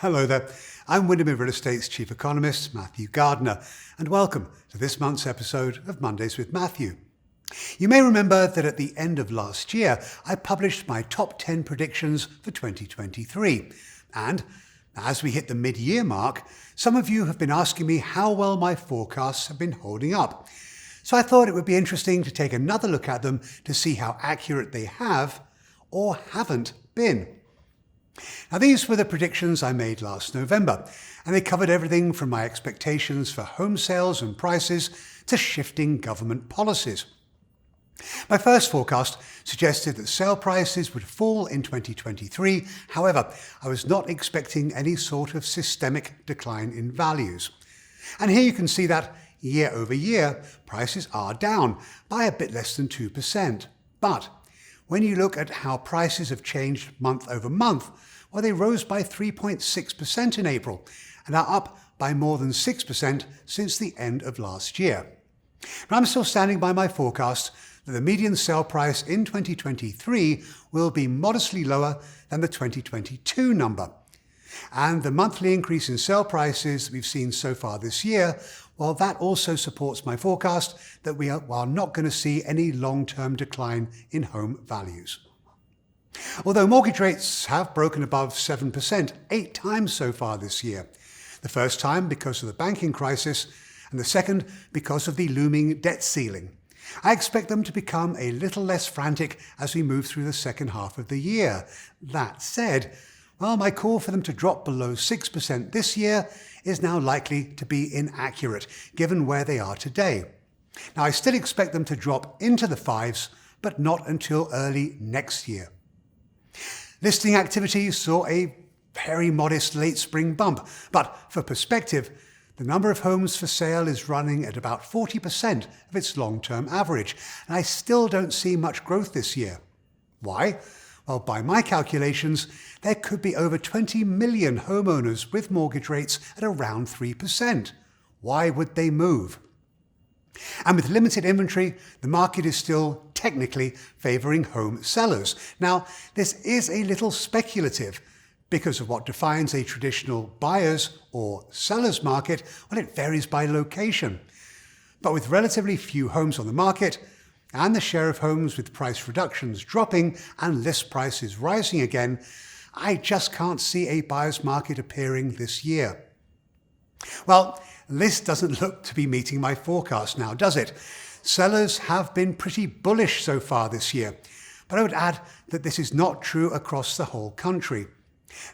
Hello there, I'm Windermere Real Estate's Chief Economist, Matthew Gardner, and welcome to this month's episode of Mondays with Matthew. You may remember that at the end of last year, I published my top 10 predictions for 2023. And as we hit the mid-year mark, some of you have been asking me how well my forecasts have been holding up. So I thought it would be interesting to take another look at them to see how accurate they have or haven't been. Now, these were the predictions I made last November, and they covered everything from my expectations for home sales and prices to shifting government policies. My first forecast suggested that sale prices would fall in 2023. However, I was not expecting any sort of systemic decline in values. And here you can see that year over year, prices are down by a bit less than 2%. But when you look at how prices have changed month over month, well, they rose by 3.6% in April and are up by more than 6% since the end of last year. But I'm still standing by my forecast that the median sale price in 2023 will be modestly lower than the 2022 number. And the monthly increase in sale prices that we've seen so far this year, well, that also supports my forecast that we are not going to see any long-term decline in home values. Although mortgage rates have broken above 7% 8 times so far this year, the first time because of the banking crisis and the second because of the looming debt ceiling, I expect them to become a little less frantic as we move through the second half of the year. That said, well, my call for them to drop below 6% this year is now likely to be inaccurate, given where they are today. Now, I still expect them to drop into the 5s, but not until early next year. Listing activity saw a very modest late spring bump, but for perspective, the number of homes for sale is running at about 40% of its long-term average, and I still don't see much growth this year. Why? Well, by my calculations, there could be over 20 million homeowners with mortgage rates at around 3%. Why would they move? And with limited inventory, the market is still technically favouring home sellers. Now, this is a little speculative because of what defines a traditional buyer's or seller's market. Well, it varies by location. But with relatively few homes on the market and the share of homes with price reductions dropping and list prices rising again, I just can't see a buyer's market appearing this year. Well, this doesn't look to be meeting my forecast now, does it? Sellers have been pretty bullish so far this year, but I would add that this is not true across the whole country.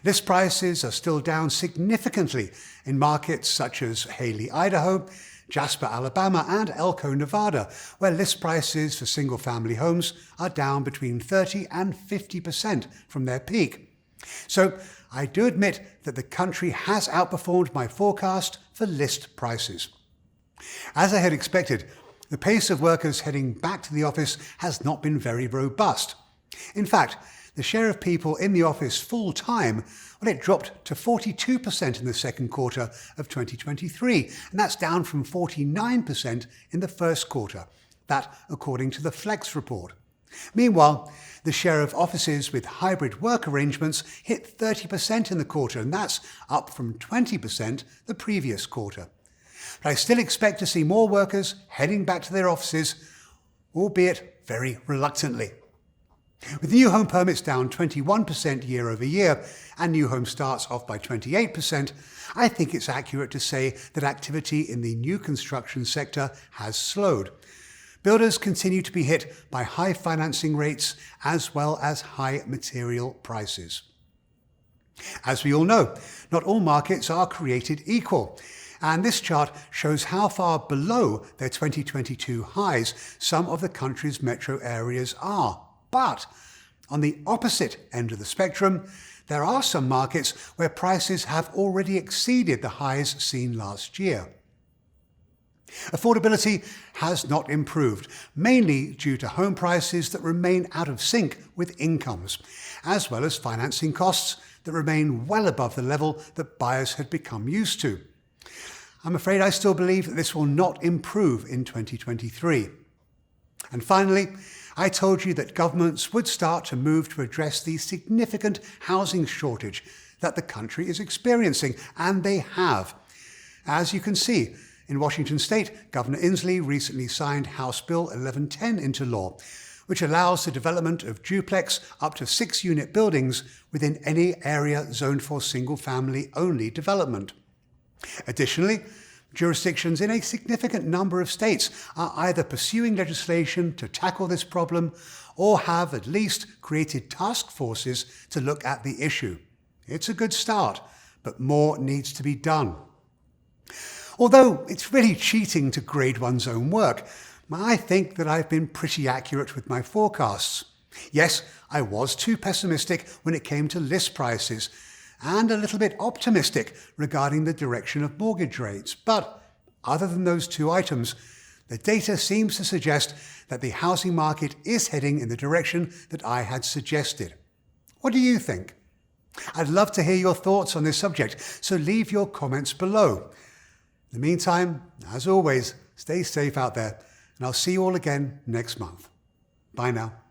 List prices are still down significantly in markets such as Haley, Idaho, Jasper, Alabama, and Elko, Nevada, where list prices for single-family homes are down between 30 and 50% from their peak. So I do admit that the country has outperformed my forecast for list prices. As I had expected, the pace of workers heading back to the office has not been very robust. In fact, the share of people in the office full-time, well, it dropped to 42% in the second quarter of 2023, and that's down from 49% in the first quarter. That according to the Flex report. Meanwhile, the share of offices with hybrid work arrangements hit 30% in the quarter, and that's up from 20% the previous quarter. But I still expect to see more workers heading back to their offices, albeit very reluctantly. With new home permits down 21% year over year and new home starts off by 28%, I think it's accurate to say that activity in the new construction sector has slowed. Builders continue to be hit by high financing rates as well as high material prices. As we all know, not all markets are created equal, and this chart shows how far below their 2022 highs some of the country's metro areas are. But on the opposite end of the spectrum, there are some markets where prices have already exceeded the highs seen last year. Affordability has not improved, mainly due to home prices that remain out of sync with incomes, as well as financing costs that remain well above the level that buyers had become used to. I'm afraid I still believe that this will not improve in 2023. And finally, I told you that governments would start to move to address the significant housing shortage that the country is experiencing, and they have. As you can see, in Washington state, Governor Inslee recently signed House Bill 1110 into law, which allows the development of duplex up to 6-unit buildings within any area zoned for single-family only development. Additionally, jurisdictions in a significant number of states are either pursuing legislation to tackle this problem or have at least created task forces to look at the issue. It's a good start, but more needs to be done. Although it's really cheating to grade one's own work, I think that I've been pretty accurate with my forecasts. Yes, I was too pessimistic when it came to list prices, and a little bit optimistic regarding the direction of mortgage rates. But other than those two items, the data seems to suggest that the housing market is heading in the direction that I had suggested. What do you think? I'd love to hear your thoughts on this subject, so leave your comments below. In the meantime, as always, stay safe out there, and I'll see you all again next month. Bye now.